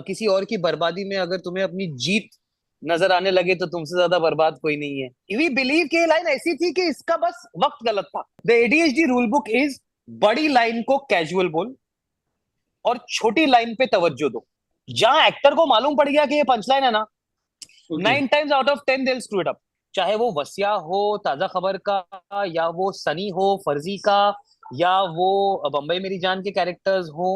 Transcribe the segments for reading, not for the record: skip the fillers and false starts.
किसी और की बर्बादी में अगर तुम्हें अपनी जीत नजर आने लगे तो तुमसे ज्यादा बर्बाद कोई नहीं है। वी बिलीव कि ये लाइन ऐसी थी कि इसका बस वक्त गलत था। The ADHD rule book is बड़ी लाइन को कैजुअल बोल और छोटी लाइन पे तवज्जो दो। जहां एक्टर को मालूम पड़ गया कि ये पंचलाइन है ना, Okay. 9 times out of 10 they'll screw it up। चाहे वो वसिया हो ताजा खबर का, या वो सनी हो फर्जी का, या वो बम्बई मेरी जान के कैरेक्टर्स हो।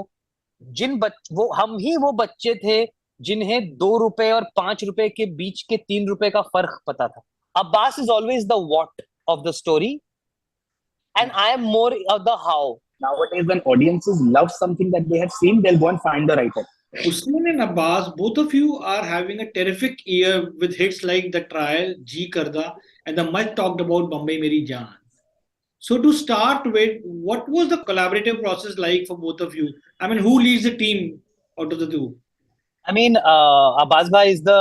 वो हम ही वो बच्चे थे जिन्हें 2 रुपए और 5 रुपए के बीच के 3 रुपए का फर्क पता था। Abbas is always the what of the story and I am more of the how. Nowadays, when audiences love something that they have seen, they'll go and find the writer. Hussain and Abbas, both of you are having a terrific year with hits like The Trial, Ji Karda, and the much talked about Bambai Meri Jaan. So, to start with, what was the collaborative process like for both of you? I mean, who leads the team out of the two? I mean, Abbas Bhai is the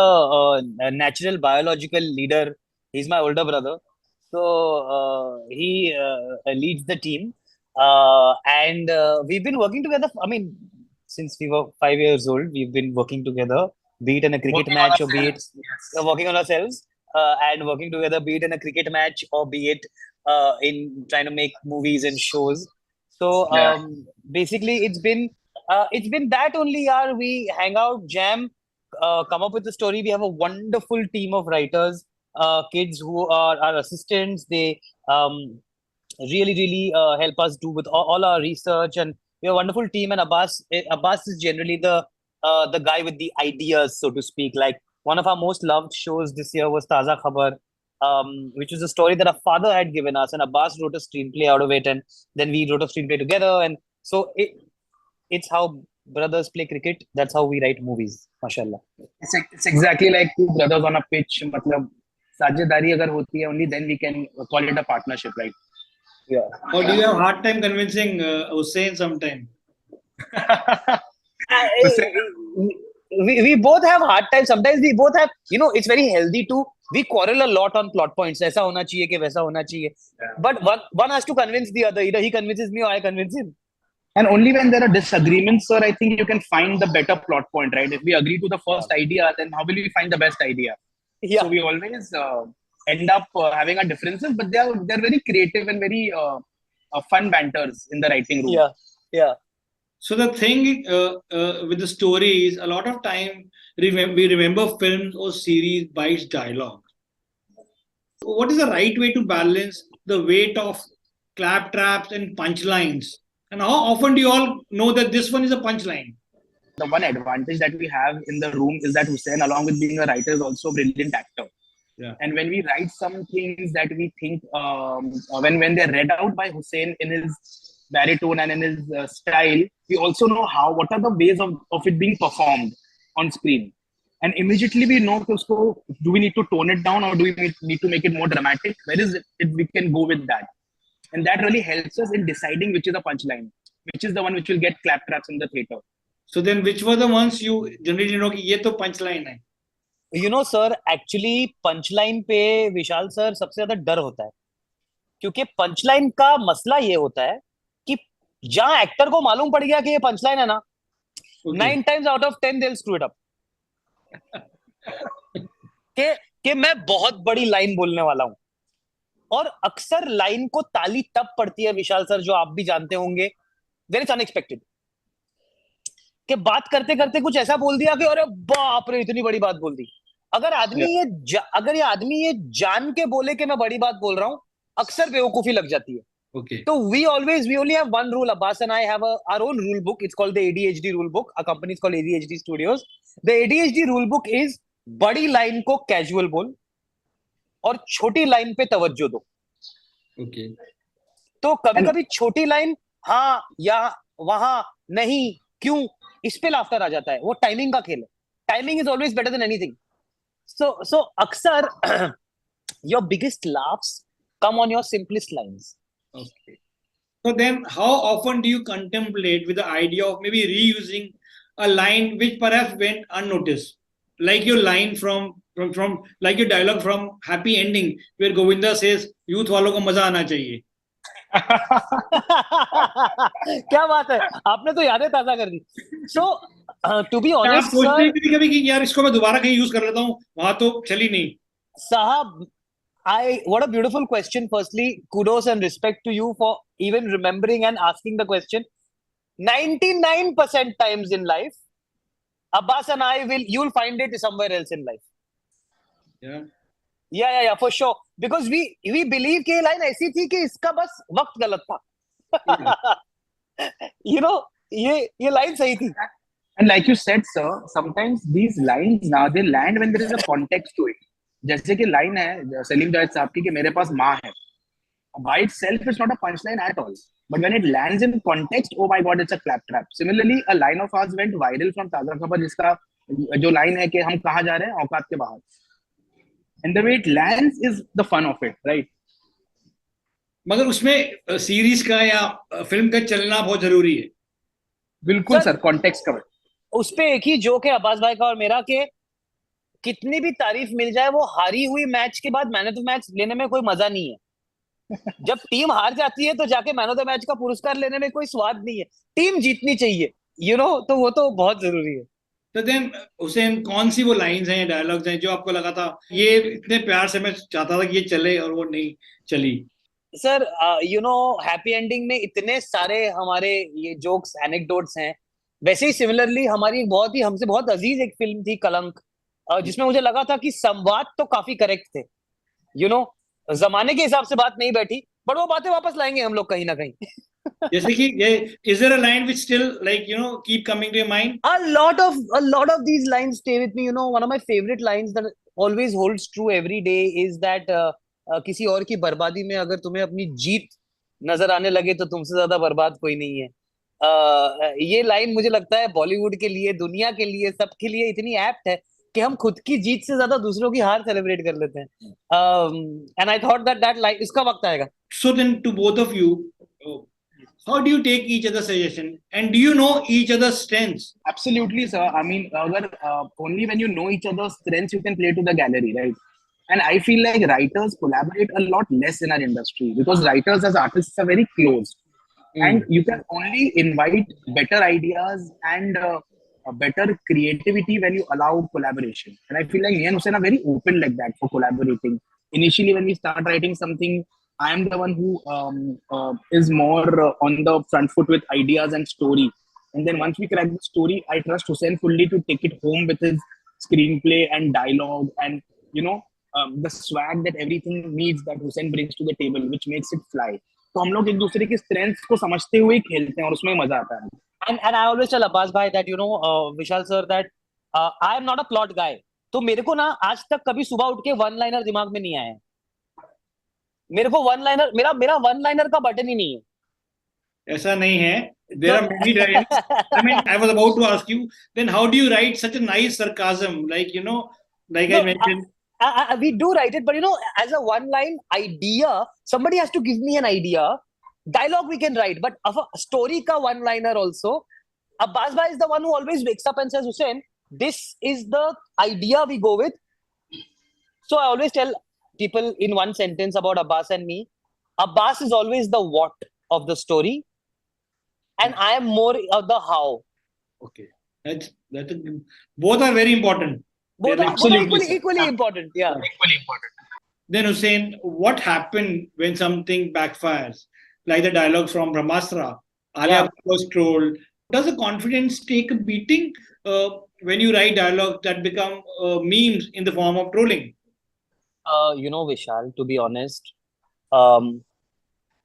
natural biological leader. He's my older brother. So he leads the team. And we've been working together. I mean, since we were 5 years old, we've been working together, be it in a cricket Working on match or be it ourselves. Yes. working on ourselves and working together, be it in a cricket match or be it in trying to make movies and shows. So Yeah. basically, it's been that only. Yaar, we hang out, jam, come up with a story. We have a wonderful team of writers, kids who are our assistants. They really help us do with all our research, and we have a wonderful team. And Abbas is generally the guy with the ideas, so to speak. Like one of our most loved shows this year was Taza Khabar, which was a story that our father had given us, and Abbas wrote a screenplay out of it, and then we wrote a screenplay together. And so it's how brothers play cricket. That's how we write movies. Mashallah. It's exactly like two brothers on a pitch. मतलब साझेदारी अगर होती है, only then we can call it a partnership, right? Yeah. Or do you have a hard time convincing Hussain sometime? Hussain, We both have hard times. Sometimes we both have, it's very healthy to, we quarrel a lot on plot points. ऐसा होना चाहिए कि वैसा होना चाहिए. But one has to convince the other. Either he convinces me or I convince him. and only when there are disagreements, sir, I think you can find the better plot point, right? If we agree to the first idea, then how will we find the best idea? Yeah. So we always end up having our differences, but they're very creative and very fun banters in the writing room. Yeah. Yeah. So the thing with the stories, a lot of time we remember films or series by its dialogue. What is the right way to balance the weight of claptraps and punchlines? And how often do you all know that this one is a punchline? The one advantage that we have in the room is that Hussain, along with being a writer, is also a brilliant actor. Yeah. And when we write some things that we think, when they're read out by Hussain in his baritone and in his style, we also know what are the ways of it being performed on screen. And immediately we know, do we need to tone it down or do we need to make it more dramatic? Where is it we can go with that? And that really helps us in deciding which is a punchline, which is the one which will get claptraps in the theater. So then which were the ones you generally know कि ये तो punchline है? Sir actually punchline पे विशाल sir सबसे ज्यादा डर होता है, क्योंकि पंचलाइन का मसला ये होता है कि जहां एक्टर को मालूम पड़ गया कि ये पंचलाइन है ना, 9 times out of 10 they'll screw it up। कि मैं बहुत बड़ी लाइन बोलने वाला हूं, और अक्सर लाइन को ताली तब पड़ती है विशाल सर, जो आप भी जानते होंगे, वेरी अनएक्सपेक्टेड, कि बात करते करते कुछ ऐसा बोल दिया कि अरे बाप रे इतनी बड़ी बात बोल दी। अगर ये आदमी ये जान के बोले कि मैं बड़ी बात बोल रहा हूं, अक्सर बेवकूफी लग जाती है। Okay. So we only have one rule. Abbas and I have our own rule book. It's called the ADHD rule book. Our company is called ADHD Studios. The ADHD rule book is बड़ी line को casual बोल और छोटी line पे तवज्जो दो। Okay. तो कभी कभी छोटी लाइन हाँ या वहां नहीं क्यों, इस पे लाफ्टर आ जाता है। वो टाइमिंग का खेल है। Timing is always better than anything. So अक्सर your biggest laughs come on your simplest lines. Okay. So then, how often do you contemplate with the idea of maybe reusing a line which perhaps went unnoticed, like your line from like your dialogue from Happy Ending, where Govinda says, "Youth वालों को मजा आना चाहिए." क्या बात है, आपने तो यादें ताजा कर दी। सो To be आप honest, सोचते हैं sir, कभी कभी कि यार इसको मैं दोबारा कहीं यूज कर लेता हूँ, वहां तो चली नहीं. Sahab, what a beautiful question. Firstly, kudos and respect to you for even remembering and asking the question. 99% times in life, Abbas and you'll find it somewhere else in life. Yeah. Yeah, for sure. Because we believe कि ये line ऐसी थी कि इसका बस वक्त गलत था. You know, ये line सही थी. And like you said, sir, sometimes these lines now they land when there is a context to it. जैसे कि line है सलीम जावेद साहब की कि मेरे पास माँ है. By itself, it's not a punchline at all. But when it lands in context, oh my god, it's a claptrap. Similarly, a line of ours went viral from ताजा खबर जिसका जो line है कि हम कहाँ जा रहे हैं औकात के बाहर. And the way it lands is the fun of it, right? मगर उसमें सीरीज का या फिल्म का चलना बहुत जरूरी है. बिल्कुल Sir, सर, context का. उस पे एक ही जोक है अब्बास भाई का और मेरा के कितनी भी तारीफ मिल जाए वो हारी हुई मैच के बाद मैन ऑफ द मैच लेने में कोई मजा नहीं है. जब टीम हार जाती है तो जाके मैन ऑफ द मैच का पुरस्कार लेने में कोई स्वाद नहीं है. टीम जीतनी चाहिए, तो वो तो बहुत जरूरी है. तो देन हुसैन, कौन सी वो लाइंस हैं, डायलॉग्स हैं जो आपको लगा था ये इतने प्यार से मैं चाहता था कि ये चले और वो नहीं चली? सर, हैप्पी एंडिंग में इतने सारे हमारे ये जोक्स एनेक्डोट्स हैं. वैसे ही सिमिलरली हमारी एक बहुत ही हमसे बहुत अजीज एक फिल्म थी कलंक, जिसमें मुझे लगा था कि संवाद तो काफी करेक्ट थे. यू नो जमाने के हिसाब से बात नहीं बैठी, बट वो बातें वापस लाएंगे हम लोग कहीं ना कहीं. जैसे कि ये is there a line which still like keep coming to your mind? A lot of these lines stay with me. One of my favorite lines that always holds true every day is that किसी और की बर्बादी में अगर तुम्हें अपनी जीत नजर आने लगे तो तुमसे ज्यादा बर्बाद कोई नहीं है. ये लाइन मुझे लगता है बॉलीवुड के लिए, दुनिया के लिए, सबके लिए इतनी एप्ट है कि हम खुद की जीत से ज्यादा दूसरों की हार सेलिब्रेट कर लेते हैं. And I thought that line इसका वक्त आएगा. So then to both of you, how do you take each other's suggestion and do you know each other's strengths? Absolutely, sir. I mean, only when you know each other's strengths, you can play to the gallery, right? And I feel like writers collaborate a lot less in our industry because writers as artists are very close. And you can only invite better ideas and a better creativity when you allow collaboration. And I feel like me and Hussain are very open like that for collaborating. Initially, when we start writing something, I am the one who is more on the front foot with ideas and story. And then once we crack the story, I trust Hussain fully to take it home with his screenplay and dialogue and the swag that everything needs that Hussain brings to the table, which makes it fly. तो हम लोग एक दूसरे की strength को समझते हुए खेलते हैं और उसमें मजा आता है. And I always tell Abbas bhai that Vishal sir that I am not a plot guy. तो मेरे को ना आज तक कभी सुबह उठ के वन लाइनर दिमाग में नहीं आया है. मेरे को वन लाइनर मेरा वन लाइनर का बटन ही नहीं है. ऐसा नहीं है. There are many lines. I mean, I was about to ask you, then how do you write such a nice sarcasm? Like, like No, I mentioned. We do write it, but as a one line idea, somebody has to give me an idea. Dialogue we can write, but of a story ka one liner also. Abbas bhai is the one who always wakes up and says, Hussain, this is the idea we go with. So I always tell people in one sentence about Abbas and me. Abbas is always the what of the story, and I am more of the how. Okay, that's both are very important. Both are equally important. Yeah. Equally important. Then Hussain, what happened when something backfires? Like the dialogue from Brahmastra, Alia was trolled. Does the confidence take a beating when you write dialogue that become memes in the form of trolling? Vishal, to be honest,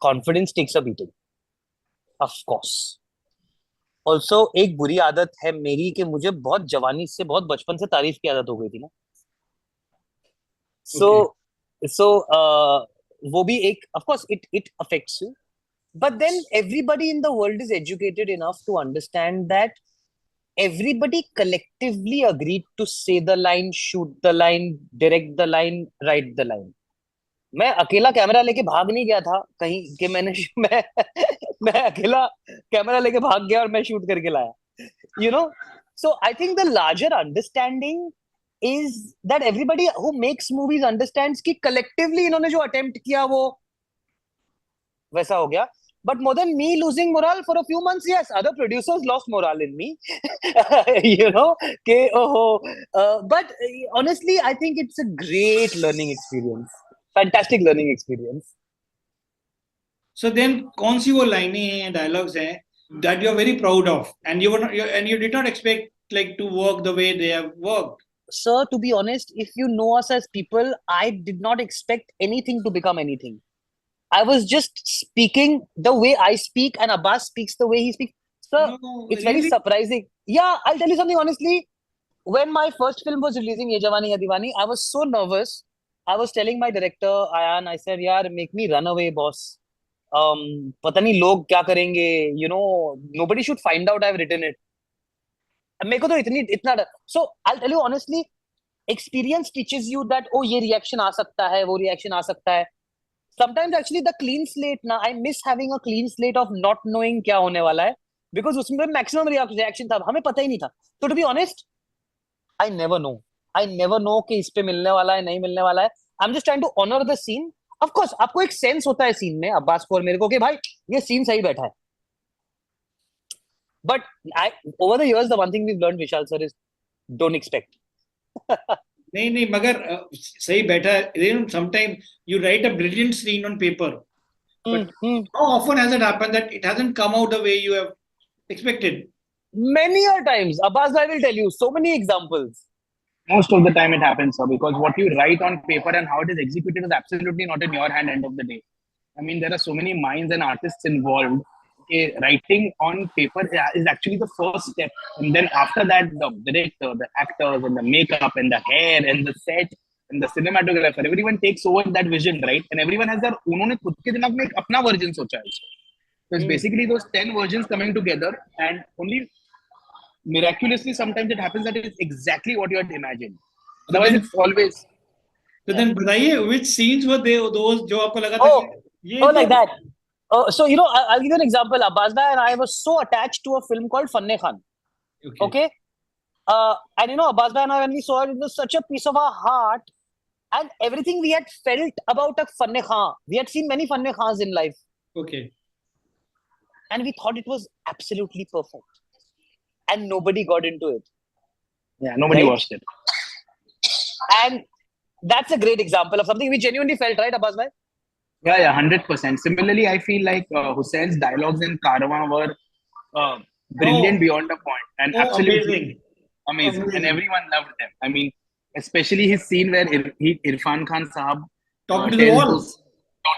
confidence takes a beating. Of course. Also एक बुरी आदत है मेरी कि मुझे बहुत जवानी से बहुत बचपन से तारीफ की आदत हो गई थी ना. सो वो भी एक of course it affects you, but then everybody in the world is educated enough to understand that everybody collectively agreed to say the line, shoot the line, direct the line, write the line. मैं अकेला camera लेके भाग नहीं गया था कहीं कि मैं अकेला कैमरा लेके भाग गया और मैं शूट करके लाया. So I think the larger understanding is that everybody who makes movies understands कि collectively इन्होंने जो attempt किया वो वैसा हो गया. But more than me losing morale for a few months, yes, other producers lost morale in me. You know, but honestly, I think it's a great learning experience. Fantastic learning experience. So then, कौन सी वो लाइनें हैं, dialogues हैं that you're very proud of, and you did not expect like to work the way they have worked. Sir, to be honest, if you know us as people, I did not expect anything to become anything. I was just speaking the way I speak, and Abbas speaks the way he speaks. Sir, No, it's very really? surprising. Yeah, I'll tell you something honestly. When my first film was releasing, Yeh Jawani, Deewani, I was so nervous. I was telling my director, Ayan, I said, yaar, make me run away, boss. पता नहीं लोग क्या करेंगे, you know, nobody should find out I've written it. मेरे को तो इतना डर. So I'll tell you honestly, experience teaches you that oh ये reaction आ सकता है, वो reaction आ सकता है. Sometimes actually the clean slate ना, I miss having a clean slate of not knowing क्या होने वाला है, because उसमें maximum reaction था, हमें पता ही नहीं था. So to be honest, I never know कि इस पे मिलने वाला है, नहीं मिलने वाला है. I'm just trying to honor the scene. Of course, आपको एक सेंस होता है सीन में, अब्बास को और मेरे को, कि भाई ये सीन सही बैठा है. But over the years, the one thing we've learned, Vishal sir, is don't expect. नहीं मगर सही बैठा है. You know, sometimes you write a brilliant scene on paper, but how often has it happened that it hasn't come out the way you have expected? Many a times. Abbas, I will tell you so many examples. Most of the time it happens, sir, because what you write on paper and how it is executed is absolutely not in your hand end of the day. I mean, there are so many minds and artists involved. Okay, writing on paper is actually the first step. And then after that, the director, the actors, and the makeup, and the hair, and the set, and the cinematographer, everyone takes over that vision, right? And everyone has their उन्होंने खुद के दिमाग में एक अपना version सोचा है उसको. So it's basically those 10 versions coming together, and only miraculously sometimes it happens that it is exactly what you had imagined. Otherwise, it's always. So then बताइए which scenes were they those जो आपको लगा था कि ये like that. So you know, I'll give you an example. Abbas and I were so attached to a film called Fanne Khan. Okay. And you know, Abbas and I, when we saw it, it was such a piece of our heart, and everything we had felt about a Fanne Khan. We had seen many Fanne Khans in life. Okay. And we thought it was absolutely perfect. And nobody got into it. Yeah, nobody watched it. And that's a great example of something we genuinely felt, right, Abbas bhai? Yeah, 100%. Similarly, I feel like Hussein's dialogues in Karwan were brilliant beyond a point, and absolutely amazing. And everyone loved them. I mean, especially his scene where Irfan Khan Sahab talking to the walls,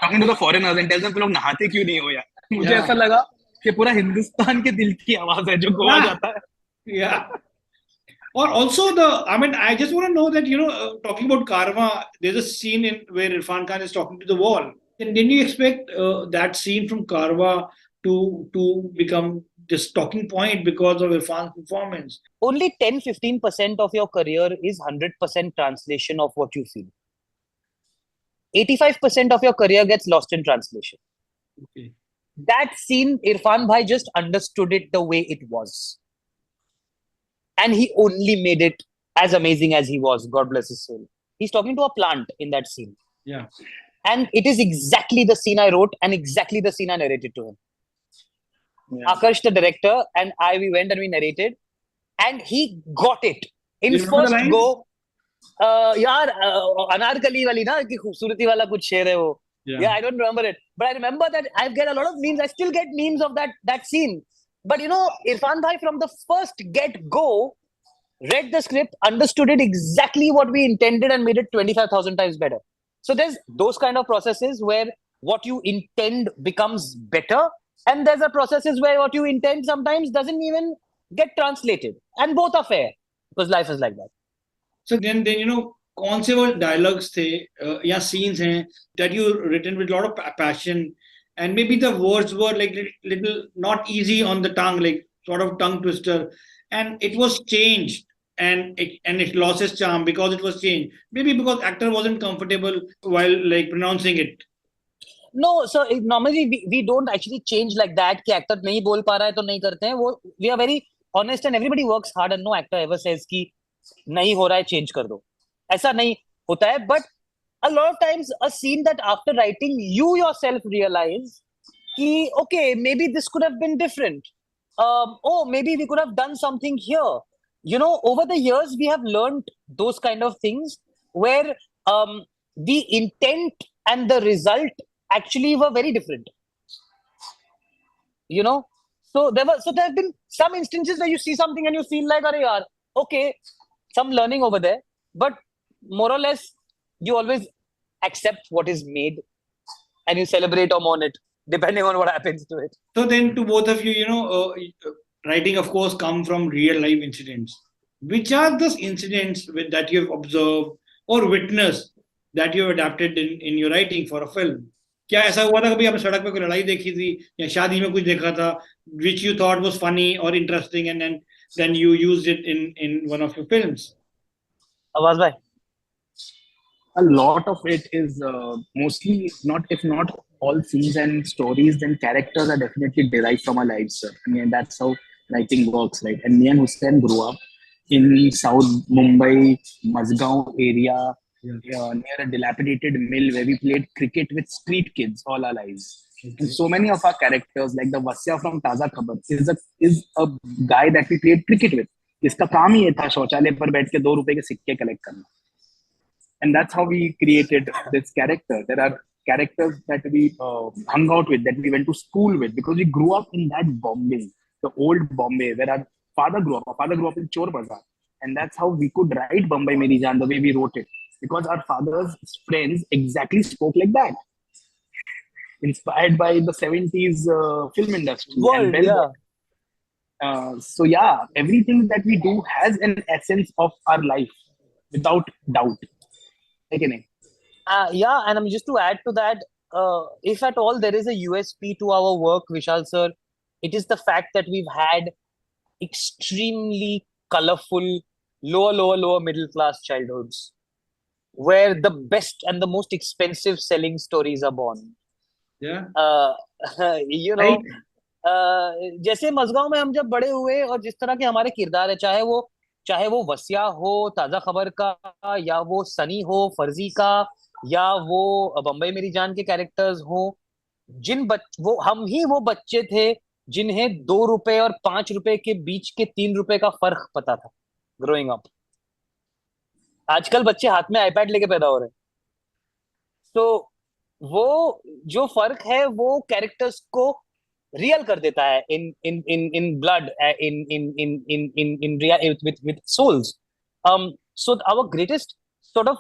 talking to the foreigners and tells them, "तुम लोग नहाते क्यों नहीं हो यार?" मुझे ऐसा लगा कि पूरा हिंदुस्तान के दिल की आवाज है जो गोवा जाता है. Yeah. Or also I just want to know that, you know, talking about Karma, there's a scene where Irfan Khan is talking to the wall. And didn't you expect that scene from Karma to become this talking point because of Irfan's performance? Only 10-15% of your career is 100% translation of what you feel. 85% of your career gets lost in translation. Okay. That scene, Irfan bhai just understood it the way it was. And he only made it as amazing as he was. God bless his soul. He's talking to a plant in that scene. Yeah. And it is exactly the scene I wrote and exactly the scene I narrated to him. Yeah. Akash, the director, and I, we went and we narrated. And he got it. In first go, yaar, Anarkali wali na, ki khoobsurati wala kuch sher hai wo. Yeah, I don't remember it. But I remember that I get a lot of memes. I still get memes of that scene. But you know, Irfan bhai from the first get-go read the script, understood it exactly what we intended and made it 25,000 times better. So there's those kind of processes where what you intend becomes better. And there's a processes where what you intend sometimes doesn't even get translated. And both are fair because life is like that. So then you know, कौन से वो dialogues थे या scenes हैं that you written with a lot of passion, and maybe the words were like little not easy on the tongue, like sort of tongue twister, and it was changed and it lost its charm because it was changed. Maybe because actor wasn't comfortable while like pronouncing it. No, so normally we don't actually change like that कि actor नहीं बोल पा रहा है तो नहीं करते हैं वो. We are very honest and everybody works hard and no actor ever says कि नहीं हो रहा है change कर दो. ऐसा नहीं होता है. But a lot of times a scene that after writing you yourself realize कि okay, maybe this could have been different. Oh, maybe we could have done something here. Over the years, we have learned those kind of things where the intent and the result actually were very different. you know there have been some instances where you see something and you feel like, "Arey yaar, okay, some learning over there," but more or less you always accept what is made and you celebrate or mourn it depending on what happens to it. So then, to both of you, writing, of course, come from real life incidents. Which are those incidents that you have observed or witnessed that you have adapted in your writing for a film? क्या ऐसा हुआ था कभी आपने सड़क पे कोई लड़ाई देखी थी या शादी में कुछ देखा था which you thought was funny or interesting and then you used it in one of your films? Abbas bhai. A lot of it is mostly, not if not all scenes and stories, then characters are definitely derived from our lives, sir. I mean, that's how writing works, right? And me and Hussain grew up in South Mumbai, Mazgaon area, near a dilapidated mill where we played cricket with street kids all our lives. And so many of our characters, like the Vasya from Taza Khabar, is a guy that we played cricket with. इसका काम ही ये था शौचालय पर बैठ के 2 रुपए के सिक्के कलेक्ट करना. And that's how we created this character. There are characters that we hung out with, that we went to school with, because we grew up in that Bombay, the old Bombay, where our father grew up. Our father grew up in Chor Bazaar. And that's how we could write Bambai Meri Jaan the way we wrote it. Because our father's friends exactly spoke like that. Inspired by the 70s film industry. World, and yeah. So yeah, everything that we do has an essence of our life, without doubt. Okay, Yeah, and just to add to that, if at all there is a USP to our work, Vishal sir, it is the fact that we've had extremely colorful, lower middle class childhoods, where the best and the most expensive selling stories are born. Yeah. Right. जैसे मजगांव में हम जब बड़े हुए और जिस तरह के हमारे किरदार है, चाहे वो वसिया हो ताजा खबर का, या वो सनी हो फर्जी का, या वो बम्बई मेरी जान के कैरेक्टर्स हो, वो बच्चे थे जिन्हें 2 रुपए और 5 रुपए के बीच के 3 रुपए का फर्क पता था ग्रोइंग अप. आजकल बच्चे हाथ में आईपैड लेके पैदा हो रहे हैं. तो वो जो फर्क है वो कैरेक्टर्स को रियल कर देता है in blood, with souls. So our greatest sort of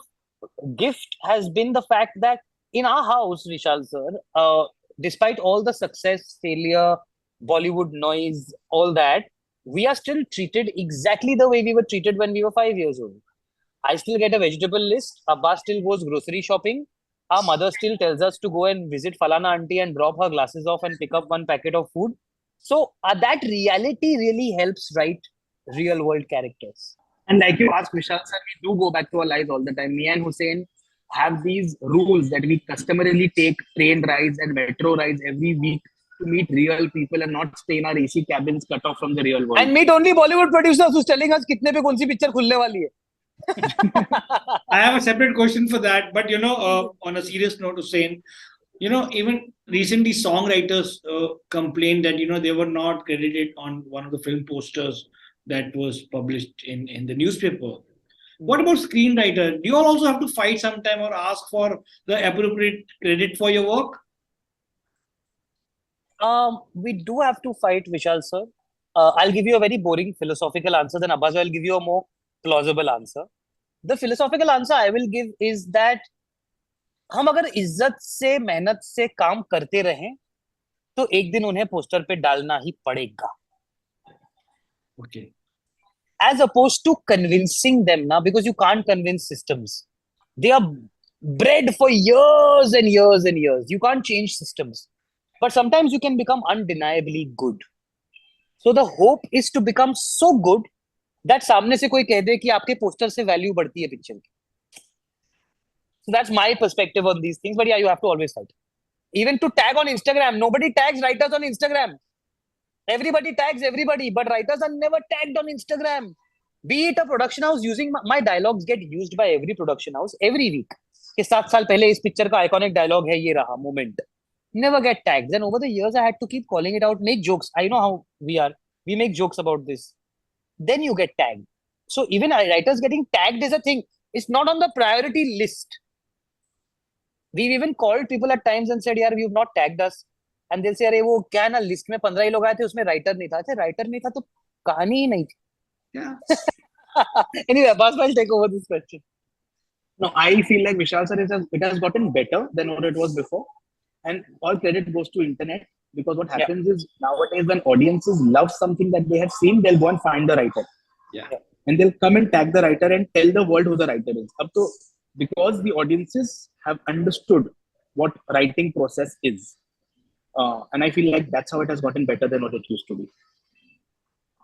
gift has been the fact that in our house, Vishal sir, despite all the success, failure, Bollywood noise, all that, we are still treated exactly the way we were treated when we were 5 years old. I still get a vegetable list. Abbas still goes grocery shopping. Our mother still tells us to go and visit Falana auntie and drop her glasses off and pick up one packet of food. So that reality really helps write real world characters. And like you asked, Vishal sir, we do go back to our lives all the time. Me and Hussain have these rules that we customarily take train rides and metro rides every week to meet real people and not stay in our AC cabins cut off from the real world. And meet only Bollywood producers who's telling us kitne pe kaun si picture khulne wali hai. I have a separate question for that, but on a serious note, Hussain, even recently songwriters complained that they were not credited on one of the film posters that was published in the newspaper. What about screenwriter? Do you all also have to fight sometime or ask for the appropriate credit for your work? We do have to fight, Vishal sir. I'll give you a very boring philosophical answer, then Abbas will give you a more plausible answer. The philosophical answer I will give is that हम अगर इज्जत से मेहनत से काम करते रहें तो एक दिन उन्हें पोस्टर पे डालना ही पड़ेगा. Okay. As opposed to convincing them now, because you can't convince systems. They are bred for years and years and years. You can't change systems. But sometimes you can become undeniably good. So the hope is to become so good that सामने से कोई कह दे कि आपके poster से value बढ़ती है picture की. So that's my perspective on these things. But yeah, you have to always fight. Even to tag on Instagram, nobody tags writers on Instagram. Everybody tags everybody, but writers are never tagged on Instagram. Be it a production house using my dialogues get used by every production house every week. कि 7 साल पहले इस picture का iconic dialogue है, ये रहा moment. never get tagged. Then over the years, I had to keep calling it out, make jokes. I know how we are. We make jokes about this. Then you get tagged. So even writers getting tagged is a thing. It's not on the priority list. We've even called people at times and said, "यार, you've not tagged us." And they'll say, "अरे वो क्या ना list में 15 ही लोग आए थे, उसमें राइटर नहीं था." अच्छा, राइटर नहीं था तो कहानी ही नहीं थी. Yeah. Anyway, Abbas, I'll take over this question. No, I feel like Vishal sir, it has gotten better than what it was before. And all credit goes to internet, because what Yeah. happens is nowadays when audiences love something that they have seen, they'll go and find the writer. Yeah. And they'll come and tag the writer and tell the world who the writer is. Up to, because the audiences have understood what writing process is. And I feel like that's how it has gotten better than what it used to be.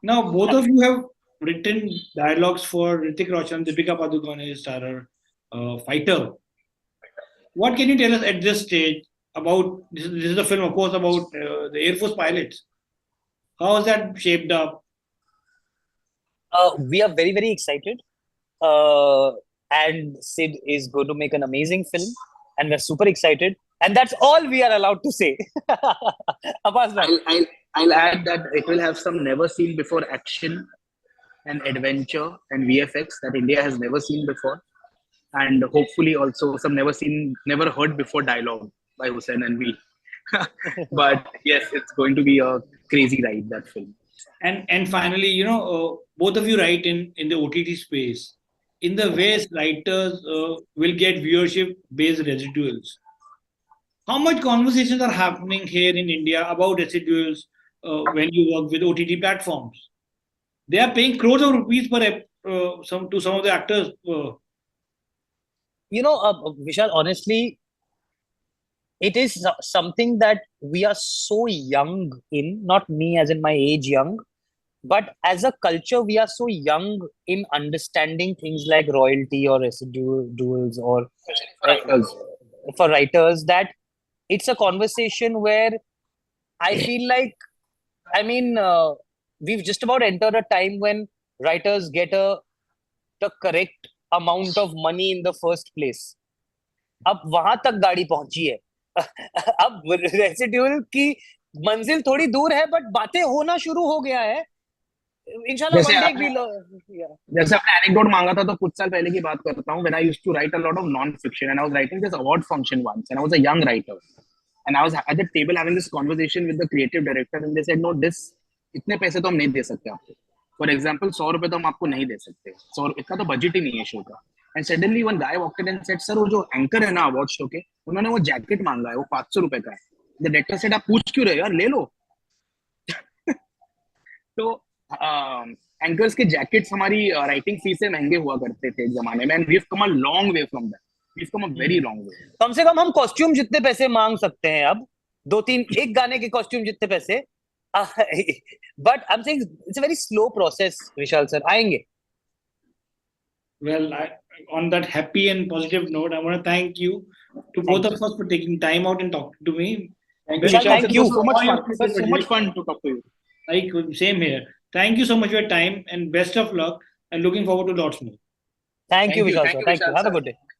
Now, both of you have written dialogues for Hrithik Roshan, Deepika Padukone starrer, Fighter. What can you tell us at this stage about this is a film, of course, about the Air Force pilots. How has that shaped up? We are very, very excited. And Sid is going to make an amazing film. And we're super excited. And that's all we are allowed to say. Abbas, I'll add that it will have some never seen before action and adventure and VFX that India has never seen before. And hopefully also some never heard before dialogue by Hussain and me. But yes, it's going to be a crazy ride, that film. And finally, both of you write in the OTT space. In the West, writers will get viewership-based residuals. How much conversations are happening here in India about residuals when you work with OTT platforms? They are paying crores of rupees to some of the actors. Vishal, honestly, it is something that we are so young in, not me as in my age young, but as a culture, we are so young in understanding things like royalty or residuals or for writers that it's a conversation where I feel like, we've just about entered a time when writers get the correct amount of money in the first place. अब वहां तक गाड़ी पहुंची है. अब residual की मंजिल थोड़ी दूर है, बट बातें होना शुरू हो गया है. इंशाल्लाह one day we'll जैसे आपने एनेक्डोट मांगा था, तो कुछ साल पहले की बात करता हूँ. When I used to write a lot of non-fiction and I was writing this award function once and I was a young writer and I was at the table having this conversation with the creative director and they said, no, this इतने पैसे तो हम नहीं दे सकते आपको. For example, 100 रुपए तो हम आपको नहीं दे सकते. 100 इतना तो बजट ही नहीं है शो का. And suddenly one guy walked in and said, sir, वो जो एंकर है ना अवार्ड शो के, उन्होंने वो जैकेट मांगा है, वो 500 रुपए का है. The director said, आप पूछ क्यों रहे हो यार, ले लो. तो एंकर्स के जैकेट्स हमारी राइटिंग फी से महंगे हुआ करते थे एक जमाने में. And we have come a long way from that. We have come a very long way. कम से कम हम कॉस्ट्यूम जितने पैसे मांग सकते हैं अब, 2-3 एक गाने के कॉस्ट्यूम जितने पैसे. But I am saying it's a very slow process. Vishal sir आएंगे. Well, on that happy and positive note, I want to thank you to both of us for taking time out and talking to me. Thank you. So much fun. So much fun to talk to you. Like, same here. Thank you so much for your time and best of luck, and looking forward to lots more. Thank you, Vishal sir. Thank you. Have a good day.